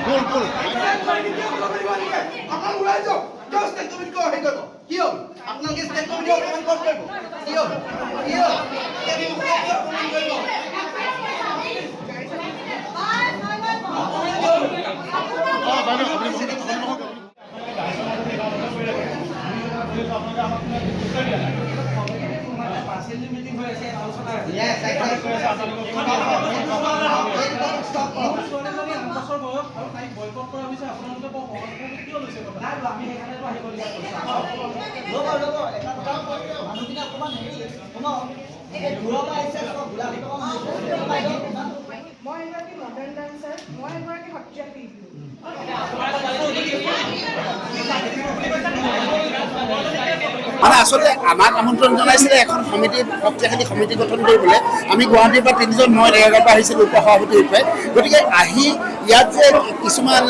ভুল আপনার ওলাই যাও কেউ স্টেট কমিটি হে করব কি হল আপনাকে স্টেট কমিটি অপমান করব কি হল মিটিং হৈ আছে আলোচনা আছে Yes, exactly. Stop. বছৰ বয়স আৰু তাইক বয়কট কৰা হৈছে আপোনালোকে কিয় লৈছে কথা নাই আমি সেইকাৰণেতো আহিবলগীয়া কৈছোঁ এটা কথা মানুহখিনি অকণমান হেৰি শুনক এই দূৰৰ পৰা আহিছে অলপ গুলাবী মই এগৰাকী মডাৰ্ণ ডান্সাৰ মই এগৰাকী সত্ৰীয়া শিল্পী মানে আচলতে আমাক আমন্ত্ৰণ জনাইছিলে এখন সমিতি শক্তিশালী সমিতি গঠন কৰিবলৈ আমি গুৱাহাটীৰ পৰা তিনিজন মই ৰেগাৰ পৰা আহিছিলোঁ উপসভাপতি ৰূপে গতিকে আহি ইয়াত যে কিছুমান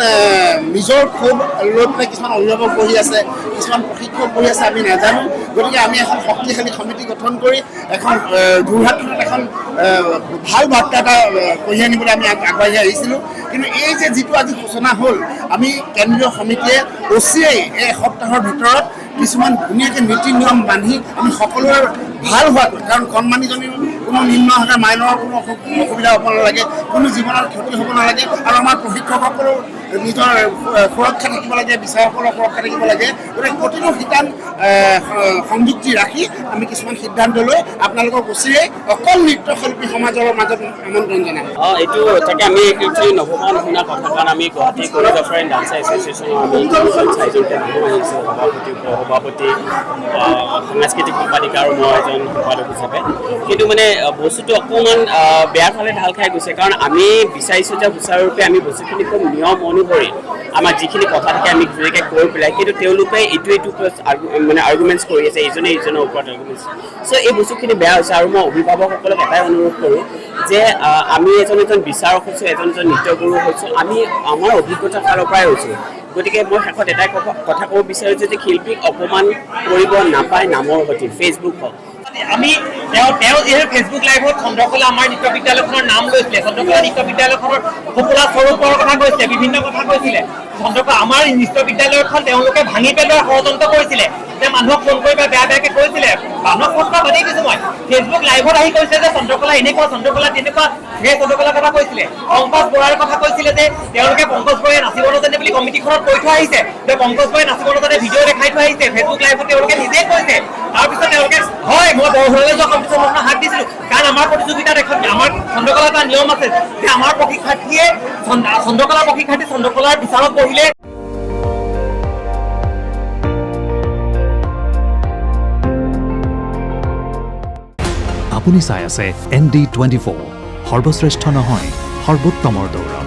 নিজৰ ক্ষোভ লৈ পেলাই কিছুমান অভিভাৱক বহি আছে কিছুমান প্ৰশিক্ষক বহি আছে আমি নাজানো গতিকে আমি এখন শক্তিশালী সমিতি গঠন কৰি এখন যোৰহাটত এখন ভাল বাৰ্তা এটা কঢ়িয়াই আনিবলৈ আমি আগবাঢ়ি আহিছিলোঁ কিন্তু এই যে যিটো আজি সূচনা হ'ল আমি কেন্দ্ৰীয় সমিতিয়ে অচিৰেই এই এসপ্তাহৰ ভিতৰত কিছুমান ধুনীয়াকৈ নীতি নিয়ম বান্ধি আমি সকলোৰে ভাল হোৱাকৈ কাৰণ কণমানিজনীৰ কোনো নিম্ন শাখাৰ মাইনৰ কোনো অসুবিধা হ'ব নালাগে কোনো জীৱনৰ ক্ষতি হ'ব নালাগে আৰু আমাৰ প্ৰশিক্ষকসকলেও নিজৰ সুৰক্ষা থাকিব লাগে বিচাৰকসকলৰ সুৰক্ষা থাকিব লাগে গতিকে প্ৰতিটো শিতান সংযুক্তি ৰাখি আমি কিছুমান সিদ্ধান্ত লৈ আপোনালোকক অচিৰেই অকল নৃত্যশিল্পী সমাজৰ মাজত আমন্ত্ৰণ জনাম এইটো তাকে আমি একচুৱেলি নভবা নুশুনা কথা কাৰণ আমি গুৱাহাটী কোৰিঅ'গ্ৰাফাৰ এণ্ড ডান্সাৰ এছ'চিয়েশ্যনৰ আমি চাৰিজনকৈ মানুহ আহিছোঁ সভাপতি সাংস্কৃতিক সম্পাদিকা আৰু মই এজন সম্পাদক হিচাপে কিন্তু মানে বস্তুটো অকণমান বেয়াৰ ফালে ঢাল খাই গৈছে কাৰণ আমি বিচাৰিছোঁ যে সুচাৰুৰূপে আমি বস্তুখিনি খুব নিয়ম অনুসৰি আমাৰ যিখিনি কথা থাকে আমি ধুনীয়াকৈ কৈ পেলাই কিন্তু তেওঁলোকে এইটো মানে আৰ্গুমেণ্টছ কৰি আছে ইজনে ইজনৰ ওপৰত আৰ্গুমেণ্টছ চ' এই বস্তুখিনি বেয়া হৈছে আৰু মই অভিভাৱকসকলক এটাই অনুৰোধ কৰোঁ যে আমি এজন বিচাৰক হৈছোঁ এজন নৃত্যগুৰু হৈছোঁ আমি আমাৰ অভিজ্ঞতাৰ ফালৰ পৰাই হৈছোঁ গতিকে মই শেষত এটাই কথা ক'ব বিচাৰিছোঁ যে শিল্পীক অপমান কৰিব নাপায় নামৰ সৈতে ফেচবুক হওক আমি তেওঁ যিহেতু ফেচবুক লাইভত চন্দ্ৰকলা আমাৰ নৃত্য বিদ্যালয়খনৰ নাম লৈছিলে চন্দ্ৰকলা নৃত্য বিদ্যালয়খনৰ সফলা স্বৰূপৰ কথা কৈছিলে বিভিন্ন কথা কৈছিলে চন্দ্ৰকলা আমাৰ নৃত্য বিদ্যালয়খন তেওঁলোকে ভাঙি পেলোৱাৰ ষড়যন্ত্ৰ কৰিছিলে যে মানুহক ফোন কৰি বেয়াকৈ কৈছিলে মানুহক ফোন কৰা বাদেই দিছোঁ মই ফেচবুক লাইভত আহি কৈছে যে চন্দ্ৰকলা এনেকুৱা চন্দ্ৰকলা তেনেকুৱা সেই চন্দ্ৰকলাৰ কথা কৈছিলে পংকজ বৰাৰ কথা কৈছিলে যে তেওঁলোকে পংকজ বৰাই নাচিব নাজানে বুলি কমিটিখনত কৈ থৈ আহিছে যে পংকজ বৰাই নাচিব নাজানে ভিডিঅ' দেখাই থৈ আহিছে ফেচবুক লাইভত তেওঁলোকে নিজেই কৈছে তাৰপিছত তেওঁলোকে হয় মই বৰঘৰলৈ যোৱা কম্পিটিশ্যনত হাত দিছিলোঁ কাৰণ আমাৰ প্ৰতিযোগিতাত এখন আমাৰ চন্দ্ৰকলা এটা নিয়ম আছে যে আমাৰ প্ৰশিক্ষাৰ্থীয়ে চন্দ্ৰকলাৰ প্ৰশিক্ষাৰ্থী চন্দ্ৰকলাৰ বিচাৰত বহিলে আপুনি চাই আছে ND24 সৰ্বশ্ৰেষ্ঠ নহয় সৰ্বোত্তমৰ দৌৰ